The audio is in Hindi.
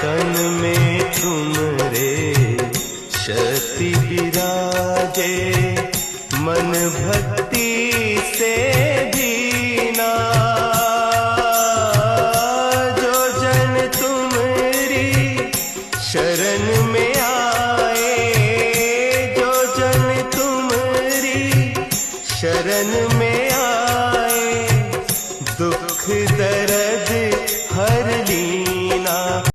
तन में तुमरे शक्ति विराजे, मन भक्ति से भीना। जो जन तुमरी शरण में आए, जो जन तुमरी शरण में